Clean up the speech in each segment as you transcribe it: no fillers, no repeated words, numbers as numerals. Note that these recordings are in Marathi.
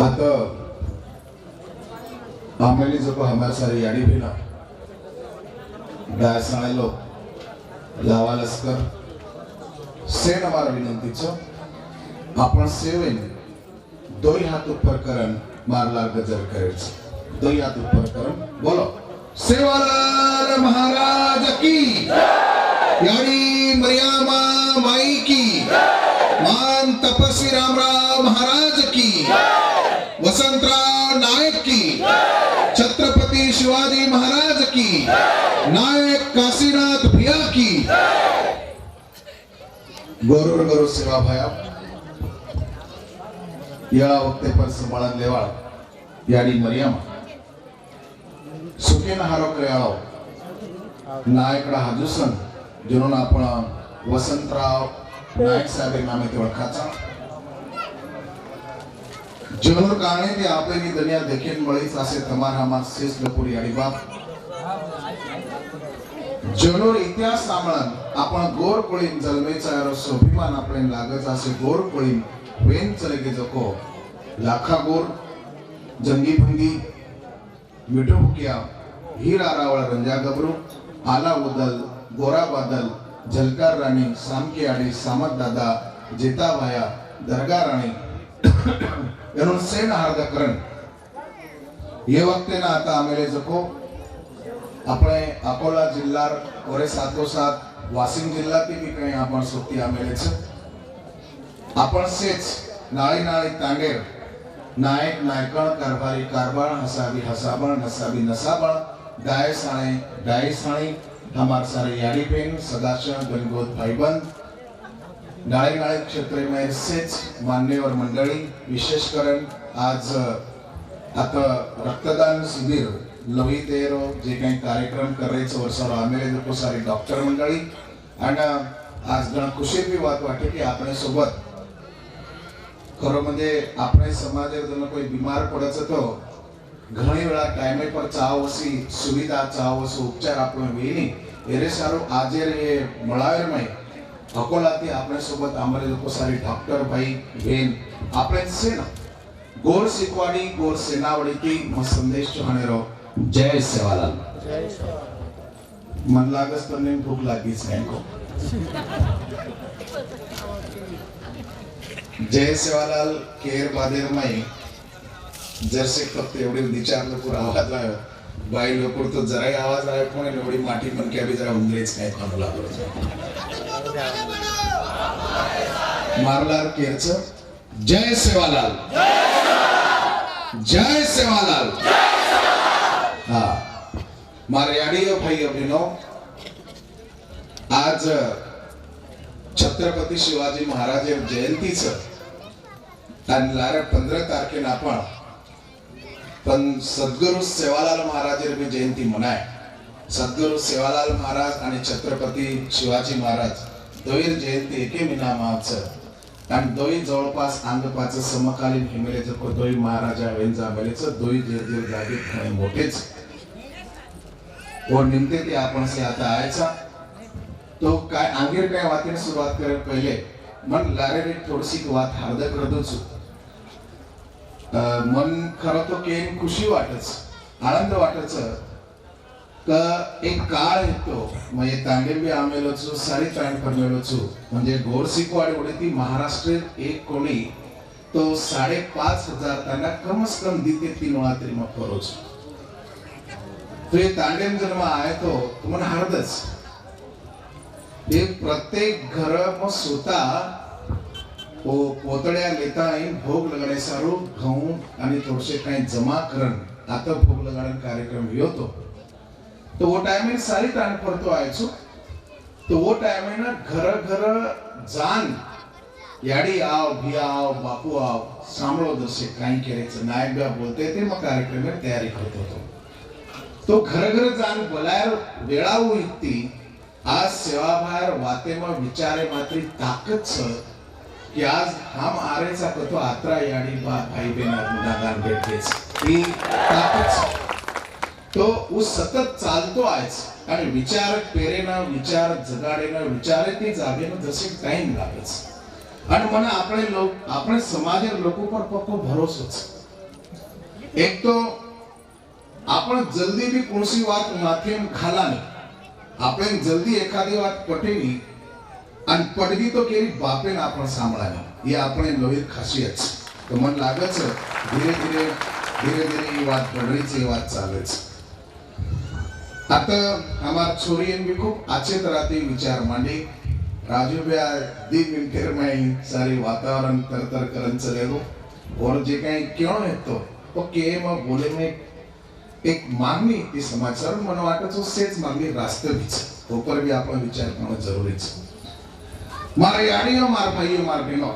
आता आमेली जो हमारे सारे याडी भेला दायसाळेलो लावा लस्कर सेन हमारा विनंतीचं आपण सेवेन दोई हाथ ऊपर करन मारला गजर करायचं दोई हाथ ऊपर करन बोलो सेवालाल महाराज की याडी मरियामा माई की मान तपस्वी रामराव महाराज की वसंतराव नायक की छत्रपति शिवाजी महाराज की नायक काशीनाथ भैया की गौरव गौरव सेवा भाया या वक्ते पर संभाळन लेवाळ याडी मरियामा सुकेन हारो कयाळो नायकडा हाजूसन जनून आपण वसंतराव नायक साहेब नामे ते ओळखाचा जनूर काणे ते आपली दुनिया देखील मळीच असे तमारामा शेष लपुरी आणि बाप जनूर इतिहास सांभाळून आपण गोर कोळीन जन्मेचा स्वाभिमान आपण लागत असे गोर कोळीन वेन चलगे जको लाखा गोर जंगी भंगी मिठो हुकिया हीर आरावळ रंजा गबरू आला उदल गोरा बादल झलकार राणी सामकी आडी सामत दादा जेताबाया दरगा राणी एनुन सेन हार्दकरण ये वक्ते ना आता आमेले जको अपने अकोला जिल्हा ओरे साथोसाथ वाशिम जिल्हा ती भी काही आपण सुट्टी आमेलेच आपण सेच नाळी नाळी तांडेर नायक नायकण कारभारी कारभार हसाबी हसाबण नसाबी नसाबण दाय साणे हमार सारे याडी पेन सदाशय गणगोत भाईबंद नाळे नाळे क्षेत्र में सेच मान्यवर मंडळी विशेष करून आज आता रक्तदान शिबिर लवी तेरो जे काही कार्यक्रम करायचं वर्षावर आमेले लोक सारी डॉक्टर मंडळी आणि आज गण खुशीची बात वाटते की आपण सोबत खरं म्हणजे आपल्या समाजात जर कोई बीमार पडत तो घणी वेळा टाइमे पर चावसी सुविधा चावसो उपचार आपण वेणी एरे सारो आजेर ये मळावेर में अकोलाती आपल्या सोबत आम्हाला लोक सारी डॉक्टर भाई बेन आपण सेना गोर सिकवाडी गोर सेनावडी की म संदेश चहाणेरो जय सेवालाल मन लागस तर नाही भूक लागीच नाही को जय सेवालाल केर बादेर माई जरसे फक्त एवढे विचारलं पूर आवाज आयो बाई लोक तो जराही आवाज आयो पण एवढी माठी पण क्या भी जरा उंगलेच काय थांबू लागलो मारलार केरच जय सेवालाल जय सेवालाल हा मारयाडी भाई अभिनव आज छत्रपती शिवाजी महाराज जयंतीचं आणि लारे 15 तारखेला आपण पण सद्गुरु सेवालाल महाराज जयंती मनाय सद्गुरु सेवालाल महाराज आणि छत्रपती शिवाजी महाराज दोईर जयंती एके मिनामाच आणि दोई जवळपास अंगपाचं समकालीन हिमेलेचं को दोई महाराजा वेंजा मेलेचं दोई जे जागे खणे मोठेच और निमते ते आपण से आता आयचा तो काय आंगीर काय वातीने सुरुवात करे पहिले मन लारे थोडीशी वात हार्द करतोच मन खरं तो केन खुशी वाटच आनंद वाटच का एक काळ येतो म्हणजे तांडेबी आमेलोचो सारी तांड करमेलोचो म्हणजे गोरसिकवाडी उडे ती महाराष्ट्रात एक कोणी तो 5,500 त्यांना कमस कम दिते 3 वेळा तरी मग करोच तो ये तांडेम जन्म आहे तो तुम्हाला हार्दच ते प्रत्येक घर मग स्वतः पोतड्या लेता आई भोग लगाने सारो घऊ आणि थोडसे काही जमा करण आता भोग लगाने कार्यक्रम होतो तो वो टाइम में सारी ताण पडतो आयचो तो वो टाइम में ना घर जान याडी आव भी आव बापू आव सांभळो जसे काही करायचं नायक बा बोलते ते मग कार्यक्रम में तयारी करत होतो तो घर जान बोलायर वेळाऊ इतती आज सेवाभार वाते में विचारे मात्री ताकत छ कि आज हम आरेचा कतो आत्रा याडी बा भाई बहना गुणागान भेटतेच ही ताकत तो उस सतत चालतो आहेच आणि विचार पेरेना विचार जगाडेना विचारे ते जागेना जसे टाइम लागेच आणि मना आपले लोक आपले समाज लोक पर पक्को भरोसोच एक तो आपण जल्दी बी कोणसी वात माथेम घाला नाही, आपण जल्दी एखादी वात पटेली आणि पटली तो केली बापेन आपण सांभाळानी, ये આપણે લોહી ખાસિયત છે। તો મન લાગે છે ધીરે ધીરે વાત બઢરી છે, વાત ચાલે છે। आता हमार छोरी भी खूब अच्छे तरह से विचार मांडी, राजू भैया दिन मिनटेर में सारी वातावरण तर करन चलेगो और जे कहीं क्यों है तो के में बोले में एक मांगनी ती समाचार मन वाटत तो सेच मांगनी रास्ते भी છે, तो पर भी आपण विचार करना जरूरी છે। मारे याडियो मार भाइयों मार बहनों,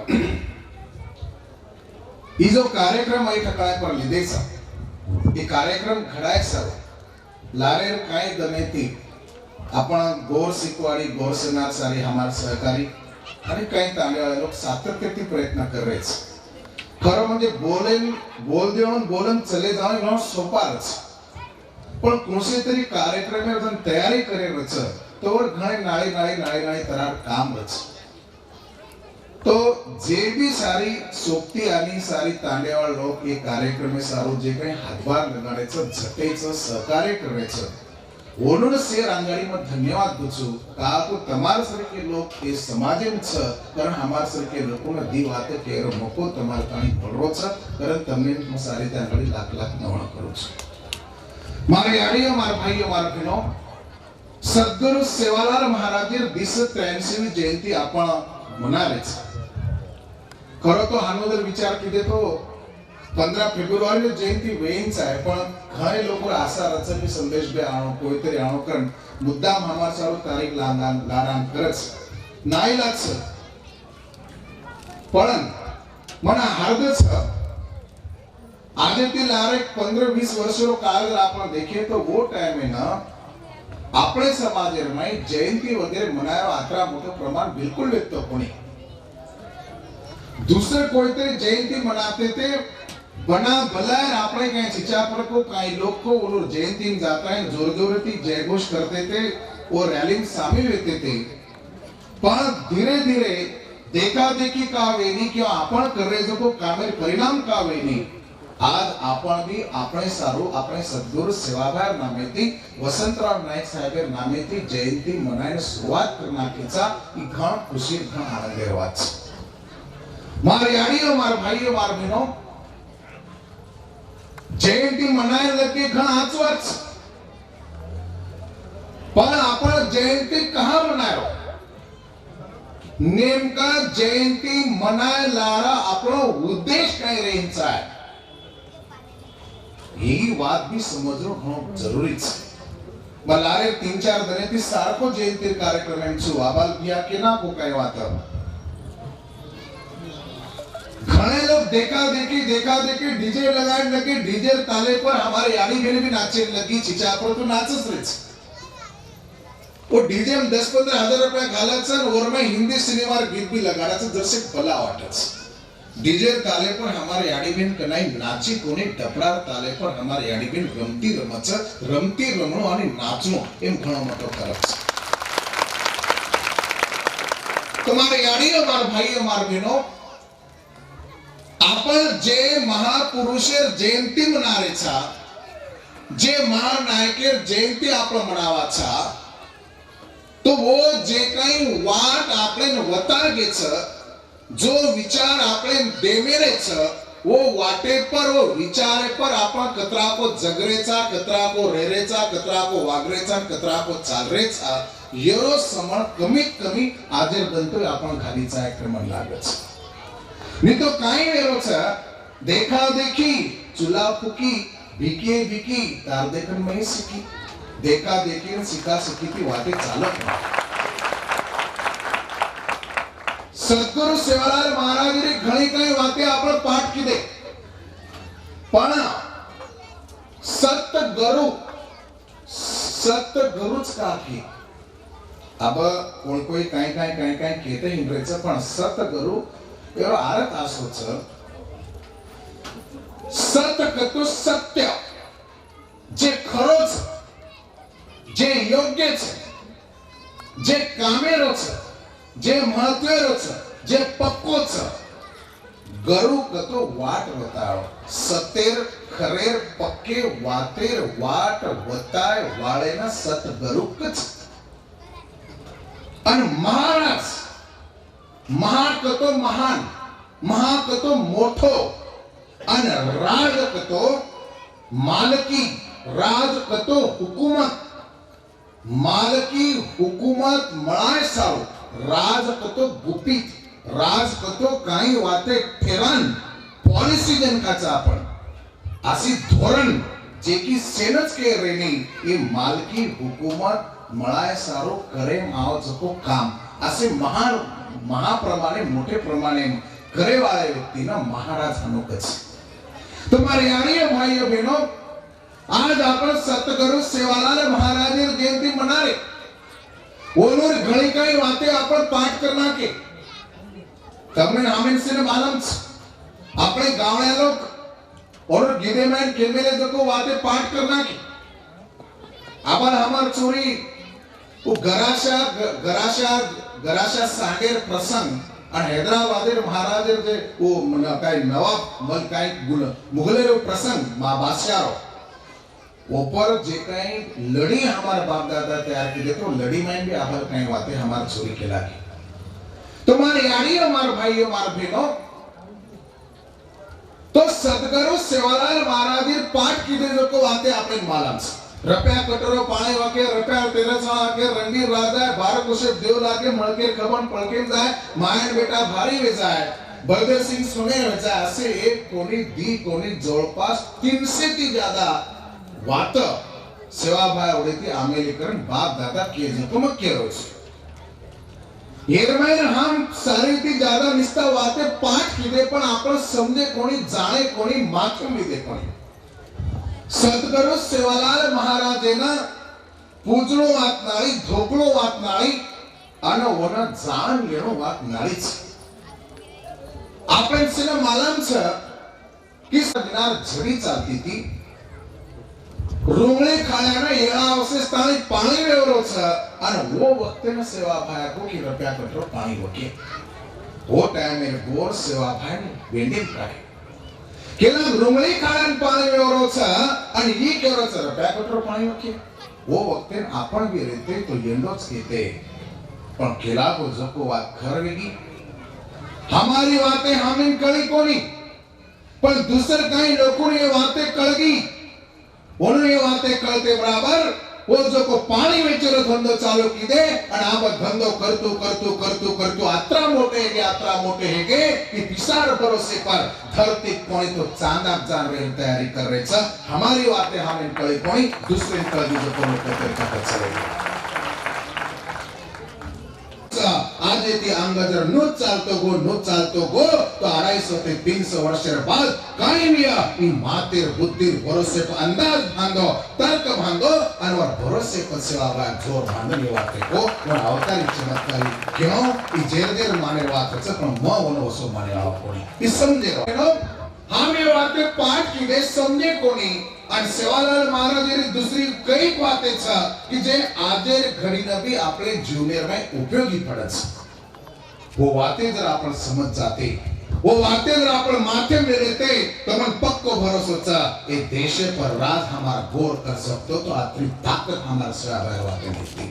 ये जो कार्यक्रम एक ठिकाण पर લીધે છે, ये कार्यक्रम घडाय છે लारेर काय दमेती आपण गोर शिकवाडी गोर सेनार सारी हमारे सहकारी आणि काही तांडेवाले लोक सातत्याने प्रयत्न कर रहे हैं। खरं म्हणजे बोल देऊन बोलन चले जाऊन एवढं सोपारच, पण कोणसे तरी कार्यक्रम जण तयारी करेलच तो घणे नाळे तरार काम रच, तो जे भी सारी सोबती आणि सारी तांडेवाळ लोक ये कार्यक्रम में सारो जे काही हातभार लगाडायचं झटेचं सहकार्य करायचं ओनून शेर आंगाड़ी में धन्यवाद दूचू का तो तमार सरके लोग ये समाजे में छ, कारण हमार सरके लोगों ने दी बातें केर मोको तमार ताणी भरो छ, कारण तमने में सारी तांगाड़ी लाख नवण करो छ। मारे याडियो मार भाइयों मार बहनों, सद्गुरु सेवालाल महाराजर 283वी जयंती आपण मनावे छ। खरं तो हानो जर विचार केले तो 15 फेब्रुवारी जयंती वेईंच आहे, पण घणे लोक आशा रचनी संदेश बे आणो कोईतरी आणो कारण मुद्दाम हमार सारो तारीख लाराम करच नाईलाज छ, पण मना हार्द छ आजे ती लारे 15-20 वर्षों काल जर आपण देखे तो वो टाइम है ना આપણે સમાજમાં જયંતી વગેરે મનાયો આટલા મોટો પ્રમાણ બિલકુલ વ્યક્ત કોની दूसरे कोई ते जयंती मनाते थे बना भला है, आपने कहीं चिचापर को कई लोग को वो जयंती में जाता है जोर जोरती जयघोष करते थे और रैली में शामिल होते थे, पर धीरे धीरे देखा देखी का वेनी क्यों आपण कर रहे जो को कामेर परिणाम का वेनी आज आपण भी अपने सारो अपने सद्गुरु सेवाभार नामेती वसंतराव नाईक साहेबर नामेती जयंती मनायने सुरुवात करण्याचा ही घण खुशी घण आनंद रवाच। मार याडियो मार भाइयों मार बहनों, जयंती मनाए लगे घण आचवाच, पण आपण जयंती कहाँ मनायो नेमका जयंती मनाय लारा आपणो उद्देश काय रहेचा आहे ही बात भी समजणं खूप जरुरी आहे। मलारे 3-4 दिने ती सारखो जयंती कार्यक्रमांचो आबाल बिया केना को काय वात घणे लोग देखा देखी डीजे लगाने लगे, डीजे ताले पर हमारे यानी बहन भी नाचने लगी, चिचा पर तो नाचस रहे वो डीजे में 10-15 हजार रुपया घालाच और में हिंदी सिनेमा गीत भी लगाडाच जसे भला वाटच। डीजे ताले पर हमारे यानी बहन कनाई नाची कोने टपरा ताले पर हमारे यानी बहन रमती रमच रमती रमणो आणि नाचणो एम घणो मोटो फरक छे। तुम्हारे यानी मार भाइयों मार बहनों, आपण जे महापुरुषेर जयंती मनारे छा, जे महानायकेर जयंती आपण मनावा छा, तो वो जे काही वाट आपण वतागे छ, जो विचार आपण देमेरे छ, वो वाटे पर वो विचारे पर आपण कतरा को जगरेचा, कतरा को रेरेचा, कतरा को वागरेचा, कतरा को चालरेचा येरो समण कमीत कमी आजर गंतोय आपण घालीचा एक क्रम लागच। नहीं तो काई वेरो छ देखा देखी चुला फुकी भिकी भिकी तार देखन में सीखी देखा देखी ने सीखा सीखी की वाटे चालक सद्गुरु सेवालाल महाराज रे घणी काही वाते आपण पाठ कीदे, पण सत्गुरुच काफी। अब कोई काही कहते हिंद्रेचं पण सत्गुरु एवढा अर्थ असो छ सत्य कतो सत्य जे खरो छ जे योग्य छ जे कामेरो छ जे महत्वेरो छ जे पक्को छ गरु कतो वाट वताळो सतेर खरेर पक्के वातेर वाट वताय वाळेना सत गरुकच अन महाराज महा कतो महान महा कतो मोठो अन राज कतो मालकी राज कतो हुकूमत मालकी हुकूमत मळाय सारो राज कतो गुपित राज कतो काही वाते ठेवान पॉलिसी जनकाचा आपण अशी धोरण जे की सेनच के रेनी ये मालकी हुकूमत मळाय सारो करे माव जको काम असे महान महाप्रमाणे मोठे प्रमाणे करे वाले व्यक्ति ना महाराज हनुकच तुम्हारे यानी भाइयों बहनों आज आपण सतगुरु सेवालाल महाराज जयंती मना रहे ओनोर घड़ी कई बातें आपण पाठ करना के तमने हमें से ने मालूम अपने गांव वाले लोग और गिदे में केमेले जको बातें पाठ करना के आपण हमार चोरी वो गराशा सांगेर प्रसंग आणि हैदराबादेर महाराज जे वो काय नवाब मल काय मुगलेर प्रसंग मा बादशाह ऊपर जे काही लड़ी हमारे बाप दादा तैयार की दे तो लड़ी में भी आभर कहीं बातें हमारे चोरी के लागे तुम्हारे यानी हमारे भाई हमारे बहनों तो सदगुरु सेवालाल महाराज पाठ की दे जो बातें आपने मालूम रप्या कटोरो पाणी वाके रप्या तेरसा वाके रणवीर राजा बारह कुशे देव लागे मळके खबन पळके जाय मायन बेटा भारी वे जाय बलदेव सिंह सुने जाय असे एक कोणी जवळपास 300 ती ज्यादा वात सेवाभाई उडेती अमेरिकन बाप दादा के जकमक के रोज येरमैन हम सारी ती ज्यादा निस्ता वाते पाठ किदे पण आपण समजे कोणी जाणे कोणी माथून दे कोणी सद्गुरु सेवालाल महाराजेना पूजणो वात नाळी धोकळो वात नाळी अन वना जाण लेणो वात नाळीच आपण सिने मालूम छ की दिनार झडी चालती ती रुंगळे खाण्याना येळा अवशेष ताणी पाणी वेवरो छ अन वो वक्ते में सेवा भाया को की रुपया कटरो पाणी वके वो टाइम में गोर सेवा भाई वेंडिंग काय केला रुंगळी खाण्यान पाणी वेवरो छ आणि ही केवरो छ रुपया कटरो पाणी वके वो वक्ते आपण भी रहते तो येंडोच केते पण केला को जको बात खरवेगी हमारी बातें हमें कळी कोनी पण दूसर काही लोगों ने बातें कळगी उन्हें बातें कळते बराबर वो जो को पानी में चलो धंधो चालू की दे और आप धंधो करतू आत्रा मोटे है के कि पिसार भरोसे पर धरती कोई तो चांदा जान रहे तैयारी कर रहे छ हमारी बातें हमें कळी कोई दूसरे कळी जो को करते चलेगी आज ये अंगजर नो चालतो गो तो 250 ते 300 वर्ष बाद कायमिया इन मातेर बुद्धिर भरोसे पर अंदाज बांधो तर्क बांधो और भरोसे पर सेवा भाई जोर बांधने वाते को और अवतारी चमत्कारी क्यों ई जेर माने वात छ पण म वनो वसो माने आव कोणी ई समजे नो हम ये बातें पाठ की दे समझे कोणी आणि सेवालाल महाराज दूसरी कई बातें छ कि जे आजेर घड़ी न भी आपले जीवनेर में उपयोगी पड़त वो बातें जर आपण समझ जाते वो बातें जर आपण माथे में लेते तो मन पक्को भरोसा छ ये देश पर राज हमारा गौर कर सकते तो आत्री ताकत हमारा सेवा भाई बातें देती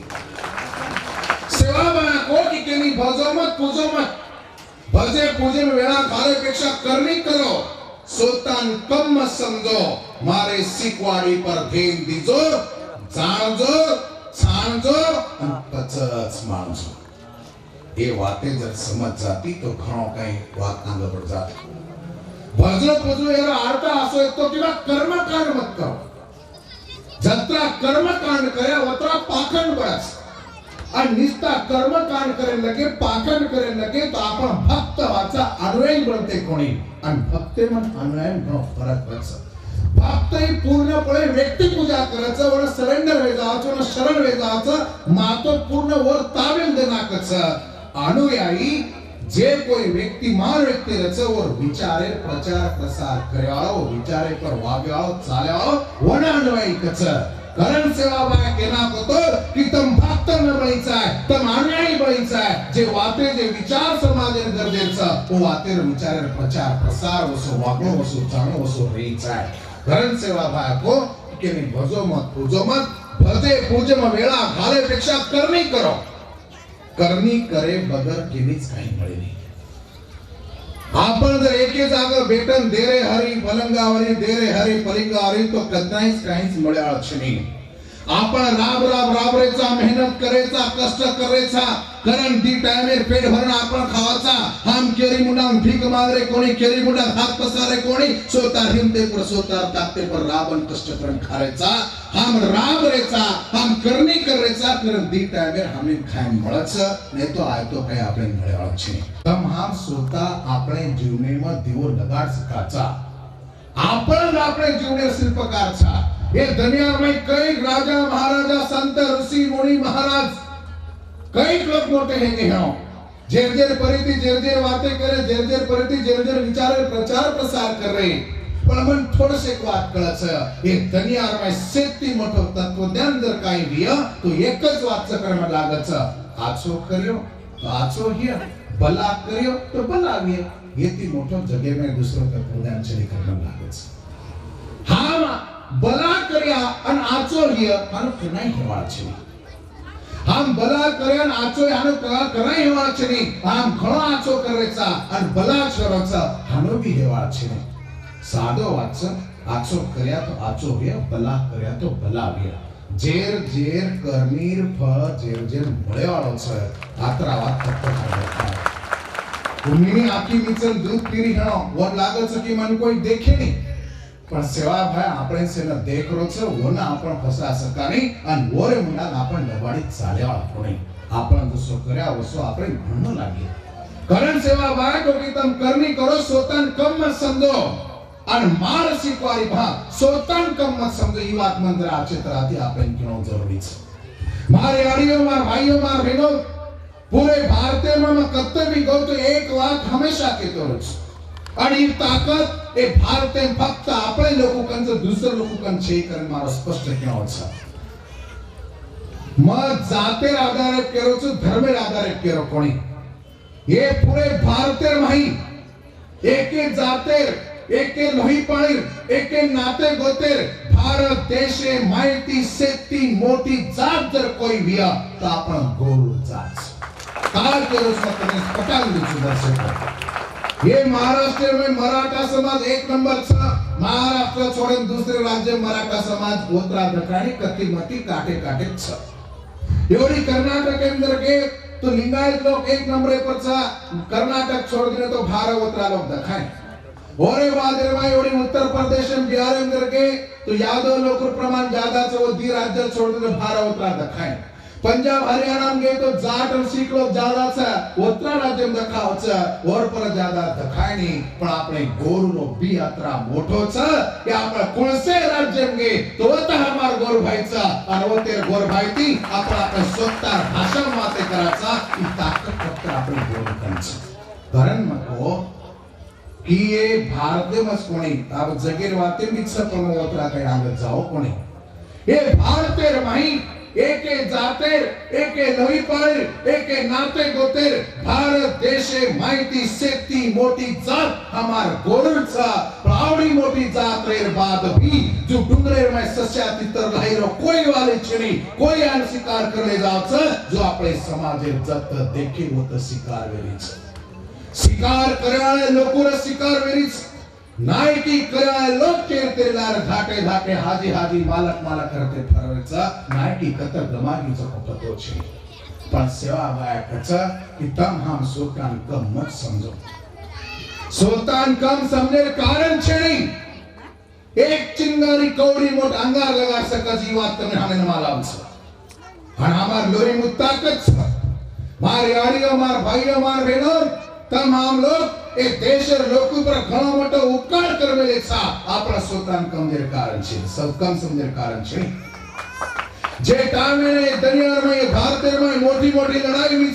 सेवा भाई को कि केनी भजो मत पूजो मत भजे पूजे में वेळा घालेपेक्षा करनी करो सुल्तान कम मत समझो मारे सिकवाड़ी पर धेन दीजो जाणजो छाणजो और पचच मानजो ये बातें जब समझ जाती तो घणो कहीं बात आगे बढ़ जाती भजो पूजो यार आरता आसो तो किवा कर्म कांड मत करो जत्रा कर्म कांड करे वत्रा पाखंड बस और निस्ता कर्म कांड करे लगे पाखंड करे लगे तो आपण भक्त वाचा अनुयायी बनते कोणी आणि भक्ते मन अनुयायी नो फरक पडस भक्त ही पूर्णपणे व्यक्ती पूजा करायचं वर सरेंडर वे जायचं वर शरण वे जायचं मातो पूर्ण वर ताबेल देनाकच अनुयायी जे कोई व्यक्ति मान व्यक्ति रचे और विचारे प्रचार प्रसार करे वाला वो विचारे पर वागे वाला चाले वाला वन अनुयायी कच कारण सेवा भाया केना कोतो की तम भक्त न बळीचाय तम अनुयायी बळीचाय जे वाते जे विचार समाजेन गरजेचा ओ वातेर विचारेर प्रचार प्रसार वसो वागणो वसो जाणो वसो रेचाय कारण सेवा भाया को केनी भजो मत पूजो मत भजे पूजे में वेळा घाले पेक्षा करणी करो करणी करे बगर केनीच काही મળે નહીં आपण जर एके जागा बेटन देरे हरी पलंगावरी देरे हरी पलिंगावरी तो कदाच काहीच મળ્યા છે નહીં आपण राब रेचा मेहनत करेचा कष्ट करेचा कारण दी टाइमेर पेट भरण आपण खावाचा हम केरी मुंडा भीक मागरे कोणी केरी मुंडा हात पसारे कोणी सोतार हिमते पर सोतार ताकते पर राबन कष्ट करून खारेचा हम राब रेचा हम करणी करेचा कारण दी टाइमेर हमें खाय મળच ને તો આ તો કઈ આપણે મળ્યા છે તમ हम सोता આપણે जीवनेમાં દીવો લગાડ સકાचा आपण આપણે जीवने शिल्पकार छा ये दुनिया में कई राजा महाराजा संत ऋषि मुनि महाराज कई लोग मोटे हैं कि हाँ जेर जेर परिधि जेर जेर बातें करे जेर जेर परिधि जेर जेर विचारे प्रचार प्रसार कर रहे पण मन थोड़े से एक बात कळच ये दुनिया में सेती मोठो तत्वज्ञान जर काही विय तो एकच वाच कर्म लागच आचो कर्यो तो आचो हिय भला कर्यो तो भला विय येती मोठो जगे में दूसरो तत्वज्ञान चली कर्म लागच हाँ भला कर्या अन आचो हिय हानो कनाई हेवाळ छे हम भला कर्या अन आचो हानो कनाई हेवाळ छे हम घणो आचो करेचा अन भला करोचा हानो भी हेवाळ छे सादो वाच आचो कर्या तो आचो हिय भला कर्या तो भला हिय जेर जेर कर्मीर फळ जेर जेर મળ્યાળો છે આતરા વાત તત્વ ઉમીની આખી નીચે દૂધ પીરી હણો વર લાગે છે કે મને કોઈ દેખે નહીં પણ સેવા ભાઈ આપણે સેને દેખરો છે ઓના આપણ ફસા સકાની અને ઓરે મુંડા આપણ દબાડી ચાલ્યા કોણી આપણ દુસો કર્યા વસો આપણે ભણનો લાગી કરણ સેવા ભાઈ તો કે તમ કરણી કરો સોતન કમ મત સમજો અને માર શીખવારી ભા સોતન કમ મત સમજો ઈ વાત મંત્ર આચેતરાથી આપણે કેનો જરૂરી છે મારે આડીઓ માર ભાઈઓ માર બહેનો पूरे भारत में मैं कत्ते भी गो तो एक बात हमेशा कहतो रहूं आणि ही ताकद ए भारत में फक्त आपले लोगों कन से दूसरे लोगों कन छे करन मारो स्पष्ट कहणो છે मैं जातेर आधारे केरो छु धर्मेर आधारे केरो कोणी ये पूरे भारत में ही एके जातेर एके लोही पाणीर एके नाते गोतेर भारत देशे माहिती सेती मोटी जात जर कोई विया तो आपण गौरव जात काल के रोज में पटाल दर्शक ये महाराष्ट्र में मराठा समाज एक नंबर था महाराष्ट्र छोड़े दूसरे राज्य मराठा समाज गोत्रा दकाणी कत्ती मती काटे काटे छ एवढी कर्नाटक अंदर के तो लिंगायत लोग एक नंबर पर था कर्नाटक छोड़ दिने तो भार गोत्रा लोग दखाए ओरे बाद रे भाई एवढी उत्तर प्रदेश में बिहार अंदर के तो यादव लोग प्रमाण ज्यादा छ वो दी राज्य छोड़ दिने भार गोत्रा दखाए पंजाब हरियाणा में गए तो जाट और सिख लोग ज्यादा छ उत्तर राज्य में दखा छ और पर ज्यादा दखाय नहीं पण આપણે ગોરનો બી यात्रा મોટો छ કે આપણે કોણસે राज्य में गए तो त हमार गोर भाई छ અને ઓતે गोर भाई ती આપણે स्वतः भाषा माते कराचा ई ताकद फक्त આપણે गोर कंच कारण मको की ये भारत में कोणी अब जगेर वाते भी छ पण ओतरा काही आगे जाओ कोणी ये भारतेर माही एके जातेर एके लोही पाळीर एके नाते गोतेर भारत देशे माहिती सेती मोटी जात हमार गोरल छ प्रावडी मोटी जात रेर बाद भी जो डुंगरेर में सस्या तितर लाहिरो कोई वाले छनी कोई आन शिकार करले जाव छ जो आपले समाजे जत देखे होत शिकार वेरी छ शिकार करवाळे लोकोर शिकार वेरी छ नायकी कराय लोक केरतेलार घाटे घाटे हाजी हाजी मालक मालक करते फरवेचा नायकी कतर दमागीचा पतो छे पण सेवा भाया कच कि तम हम सोतान कम मत समझो सोतान कम समझे कारण छे नहीं एक चिंगारी कौड़ी मोट अंगार लगा सका जीवात तने हमें मालूम छ और हमार लोरी मुताकत छ मार यारियो मार भाईयो मार बहनो तम हम लोग ए देशर लोक पर घणो मोटो उपकार करवेले छा आपणा सोतान कमजोर कारण छे सब कम समझेर कारण छे जे टाइमे दुनिया में भारत में मोटी मोटी लड़ाई हुई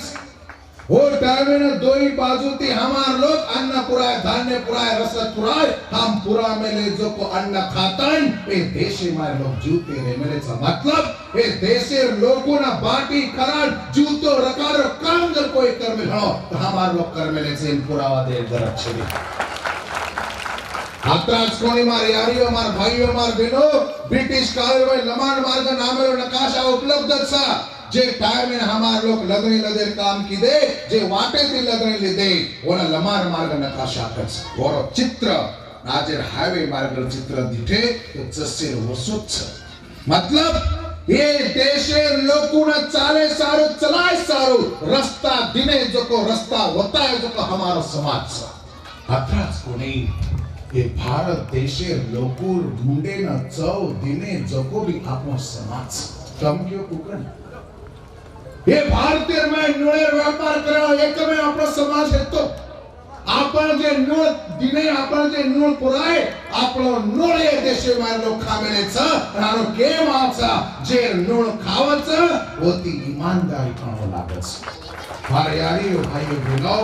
वो टाइम में दो ही बाजू थी हमार लोग अन्न पुराए धान्य पुराए रस पुराए हम पुरा में ले जो को अन्न खाता है ये देशे मारे लोग जूते रे मेरे सा मतलब ये देशे लोगों ना बाटी करार जूतो रकार काम जब कोई कर में हो तो हमार लोग कर में ले से इन पुरावा दे जरा छेड़ी आत्राज कोणी मार यारियो मार भाइयों मार बहनों ब्रिटिश काल में लमान मार्ग नामे नकाशा उपलब्ध था जे टाइम में हमार लोग लगने लगे काम की दे जे वाटे से लगने ले दे वो ना लमान मार्ग नकाशा कर और चित्र नाजेर हाईवे मार्ग चित्र दिखे तो जस्से वसुत मतलब ये देशे लोगों ना चाले सारू चलाए सारू रास्ता दिने जो को रास्ता होता है जो को हमारा समाज सा आत्राज कोणी ये भारत देशे लोगों ढूंढे न चौ दिने जो को भी आपनो समाज कम क्यों कुकन ये भारतीय में नोळे व्यापार करा एक में आपला समाज है तो आपण जे नोळ दिने आपण जे नोळ पुराय आपलो नोळे देशे में लोग खामेलेच आणि केम आचा जे नोळ खावच होती ईमानदारी पण लागच मारे यारी भाई बहनो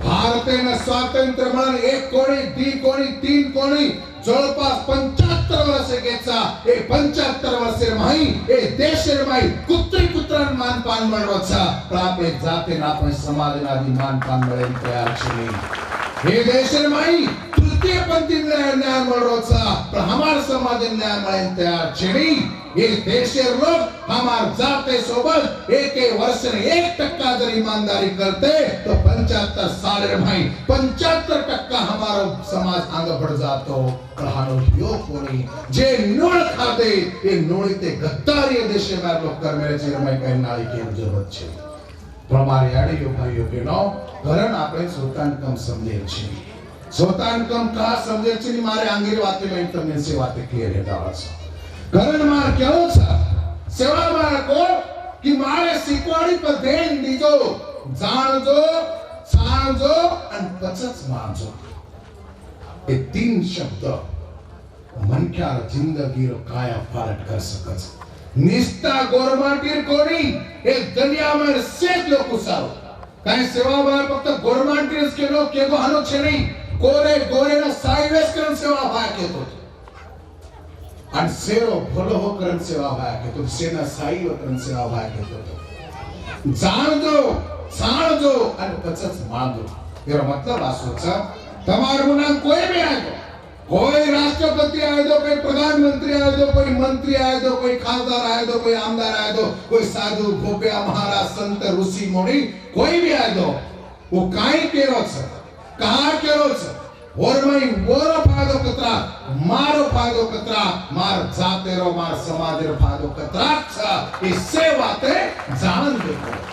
भारतेने स्वातंत्र्य म्हणून एक कोणी दी कोणी तीन कोणी जवळपास 75 वर्ष घेचा ए 75 वर्षे माही ए देशे माही कुत्री कुत्रान मानपान मिळवाचा पण आपले जाते ना आपण समाजनादी मानपान मिळेल तयार छे हे देशे माही तृतीय पंथी न्याय मिळवाचा पण हमार समाज न्याय मिळेल तयार छे ये देशे लोग हमार जाते सोबत एक वर्ष ने 1% जर ईमानदारी करते तो 75 साल भाई 75% हमारा समाज आगे बढ़ जातो कहानो यो कोणी जे नोळ खाते ये नोळी ते गद्दारी देशे में लोग कर मेरे चेर में कहीं नाली की जरूरत छे प्रमाणे याडी यो भाइयो बहनो कारण આપણે સોતાનકમ સમજે છે સોતાનકમ કા સમજે છે મારે આંગીરી વાતે में તમને से वाते क्लियर है दावा છે कारण मार क्यों था सेवा मार को कि मारे सिकवाड़ी पर देन दीजो जाणजो साणजो आणि पचच मारजो ये तीन शब्द मनक्या जिंदगी रो काया पालट कर सकत निष्ठा गोरमाटीर कोणी हे दुनिया में सेज लोग सारो काय सेवा मार फक्त गोरमाटीर के लोग केगो हानो छे नहीं कोरे गोरे ना साइवेस करन सेवा भाय केतो आणि सेरो भलो हो करन सेवा भाय केतो सेना साई हो करन सेवा भाय केतो जाणजो साणजो आणि पचच मांजो एरो मतलब आसो छ તમારું નામ કોઈ भी आए कोई राष्ट्रपति आए दो कोई प्रधानमंत्री आए दो कोई मंत्री आए दो कोई खासदार आए दो कोई आमदार आए दो कोई साधु भोपिया महाराज संत ऋषि मुनि कोई भी आए दो वो काई केरो छ कहा केरो छ और मई मोरो फायदो कतरा मारो फायदो कतरा मार जातेरो मार समाजेरो फायदो कतरा छ इससे बाते जान देखो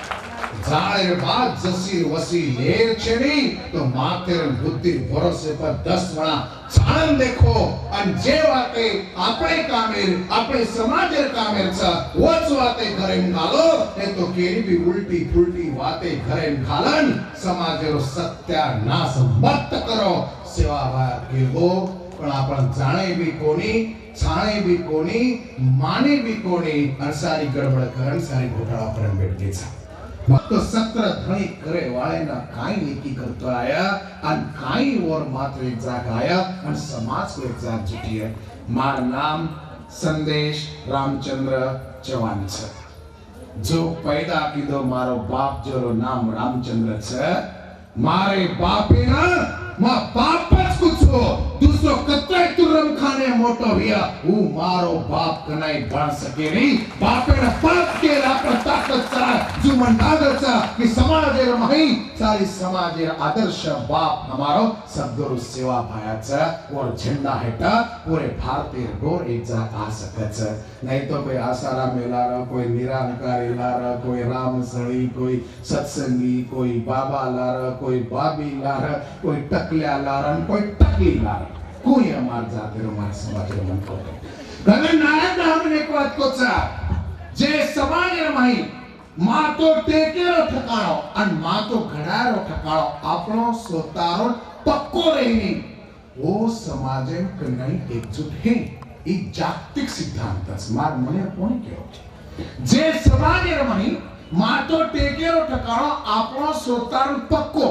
जाळे बात जसी वसी लेर छेनी तो मातेर बुद्धि भरोसे पर 10 गणा जाण देखो अन जे वाते आपणे कामेर आपणे समाजेर कामेर छ वच वाते करेन घालो हे तो केरी भी उल्टी फुलटी वाते करेन घालन समाजेरो सत्यानाश मत करो सेवा भाय केवो पण आपण जाणे भी कोणी छाणे भी कोणी माने भी कोणी अन सारी गडबड करन सारी घोटाळा करन भेटते छ तो सत्र धणी करे वाले ना काई नीति करतो आया अन काई और मात्र एक जाग आया अन समाज को एक जाग जुटी है मार नाम संदेश रामचंद्र चौहान छ जो पैदा कीधो मारो बाप जोरो नाम रामचंद्र छ मारे बापे ना मा बापच कुछो दूसरो कतरे तुरम खाने मोटो हिया वो मारो बाप कनाई बन सके नहीं बापे ना पाप के रापर ताकत सा जुमन आदर सा कि समाजेर मही सारी समाजेर आदर्श बाप हमारो सद्गुरु सेवा भायाचा और झंडा हेटा पूरे भारतीय गोर एक जा आ सकत नहीं तो कोई आसाराम मेलारा कोई निराकारी लारा कोई राम सड़ी कोई सत्संगी कोई बाबा लारा कोई बाबी लारा कोई टकल्या लारा कोई टकली लारा कोई हमार जाते रो हमारे समाज रो मन को गगन नारायण हमने एक बात को चा जे समाज रे माई मां तो टेकेरो ठकाणो अन मां तो घडारो ठकाणो आपनो सोतारो पक्को रही वो समाजे कनाई एकजुट है एक जागतिक सिद्धांत मार मने कोणी केलो जे समाज रे माई मातो टेकेरो ठकाणो आपणो स्वतानो पक्को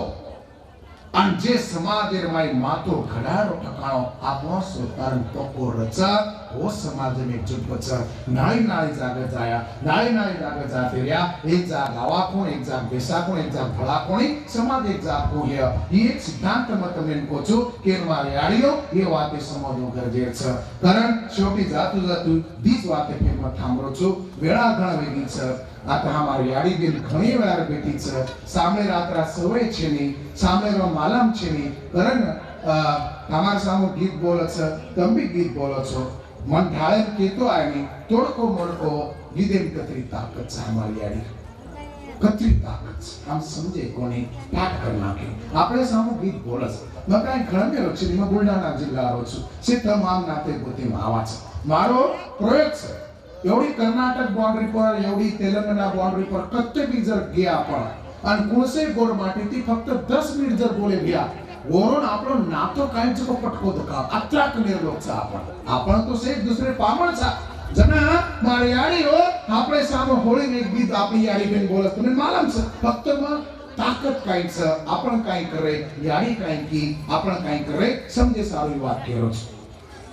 आणि जे समाज माई मातो घडारो ठकाणो आपणो स्वतानो पक्को रचा वो समाज में जुट बच नाळी नाळी जागे जाया नाळी नाळी जागे जाते रिया एक जाग गावा कोण एक जाग बेसा कोण एक जाग भला कोणी समाज एक जाग को हे ही एक सिद्धांत मत में को छु के मारे आडियो ये वाते समजो गरजे छ कारण शेवटी जातू जातू दीज वाते पे मत थांबरो छु वेळा घण वेगी छ आता हमारी याडी दिन घणी वेळा बेटी छ सामने रात्रा सवय छेनी सामने रो मालम छेनी कारण हमार सामो गीत बोलो छ तंबी गीत बोलो छो मन ढाळे केतो आनी तोडको मोडको लीदेम कतरी ताकत छ हमारी याडी कतरी ताकत हम समजे कोणी पाठ करना के आपले सामो गीत बोलस मग काय घणमे रक्षे मी बुलढाणा जिल्हा रोछु से तमाम नाते गोती आवाज मारो प्रयोग छ एवढी कर्नाटक बाउंड्री पर एवढी तेलंगणा बाउंड्री पर कत्ते भी जर गया आपण आणि कोणसे गोड माटी ती फक्त 10 मिनिट जर बोले गया वरून आपलो नातो कायच को पटको दका अत्रा कनेर लोकचा आपण तो से दुसरे पामळचा जना मारे याडी हो आपले सामो होळी ने गीत आपली याडी बिन बोलत तुम्ही मालम छ फक्त मग ताकत कायच आपण काय करे याडी काय की आपण काय करे समजे सारी बात केरो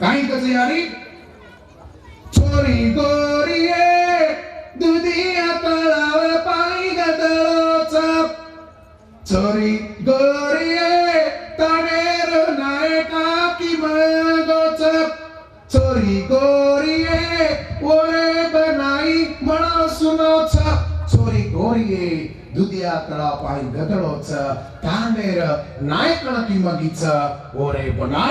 काय कसे याडी छोरी गोरिये दुधिया तळाव पाणी गदळोच छोरी गोरिये तानेर नायका की मगोच छोरी गोरिये ओरे बनाई म्हणा सुनोच छोरी गोरिये दुधिया तळाव पाणी गदळोच तानेर नायका की मगीच ओरे बना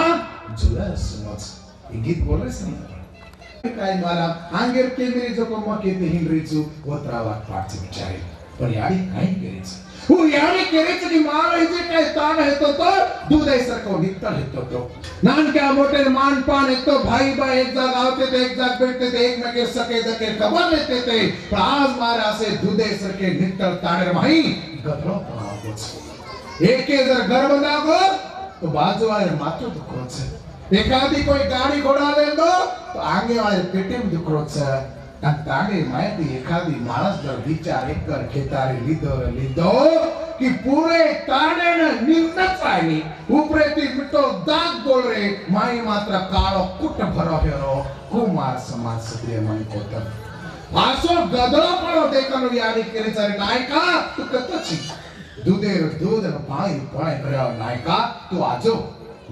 जुलर सुनोच हे गीत बोलरेस नाही काय मला आंगेर के मेरे जो को मके ते हिंद्रीचू वत्रावा पाचे विचारे पण याडी काय करेच वो याडी करेच की मार जे काय तान है तो दूधे सरको नित्तल है तो नान क्या मोटे मान पान एक तो भाई भाई एक जाग आते थे एक जाग बैठते थे एक में के सके दके खबर लेते थे पर आज मारा से दूधे सरके नित्तल ताने भाई गदरो पावच एक के जर घर बनागो तो बाजू वाले माथो दुखो छे एखादी कोई गाड़ी घोड़ा ले दो तो आगे वाले पेटे में दुखरो छ ताने मायती एखादी माणस जर विचार कर खेतारी लीधो कि पूरे ताने ने निंदच आनी ऊपरे ती मिटो दाग बोल रे माई मात्र काळो कुट भरो हेरो कुमार समाज सत्य मन कोतर आसो गदळो पळो देखनो यारी केरी चारी नायका तू कतची दूधेर दूध न पाणी पळे करयो नायका तू आजो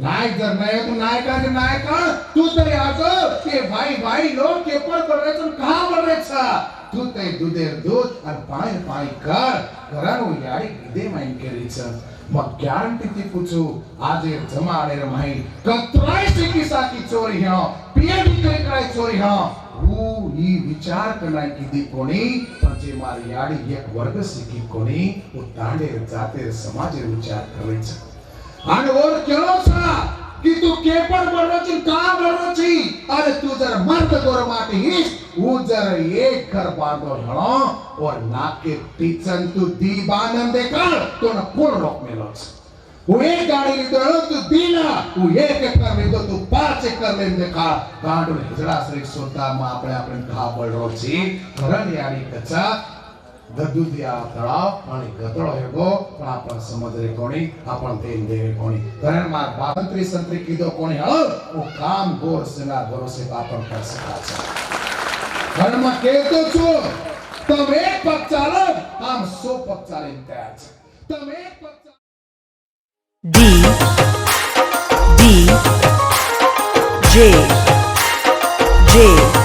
नायक जर नाही तू नायकाचे नायका तू तरी आजो के भाई भाई लोग के पर कर रहे तुम कहां बोल रहे छा तू ते दूधेर दूध और पाणी पाणी कर करानो यारी दे माइन केरी छ मग गॅरंटी ती पूछू आजे जमाडे रे माई कत्राय सिकी साकी चोरी ह पीएडी के कराय चोरी ह वो ही विचार करना की दी कोणी पण जे मारी याडी एक वर्ग सिकी कोणी वो तांडे जाते समाज विचार करे छ आणि और केलो छा कि तू केपर बरोची का बरोची अरे तू जर मर्द गोर माटी हिस वो जर एक घर बांधो हणो और नाके टीचन तू दी बानन देकर तो न कोण रोक मेलोच वो एक गाड़ी लीधो तू दीना वो एक कर लीधो तू 5 कर लेन देखा गांडो हिजड़ा सरी सोता मा આપણે ઘા બળરો છી ઘરણ યારી કચા ગદુદિયા તળાવ અને ગતળો હેગો પણ આપણ સમજરે કોણી આપણ તેન દેવે કોણી ઘરણ માર બાંત્રી સંત્રી કીધો કોણી હળ ઓ કામ ગોર સેના ભરોસે આપણ કર સકા છે ઘરણ માં કહેતો છું તમે એક પગ ચાલો આમ 100 પગ ચાલીને તૈયાર છે તમે એક પગ D D J J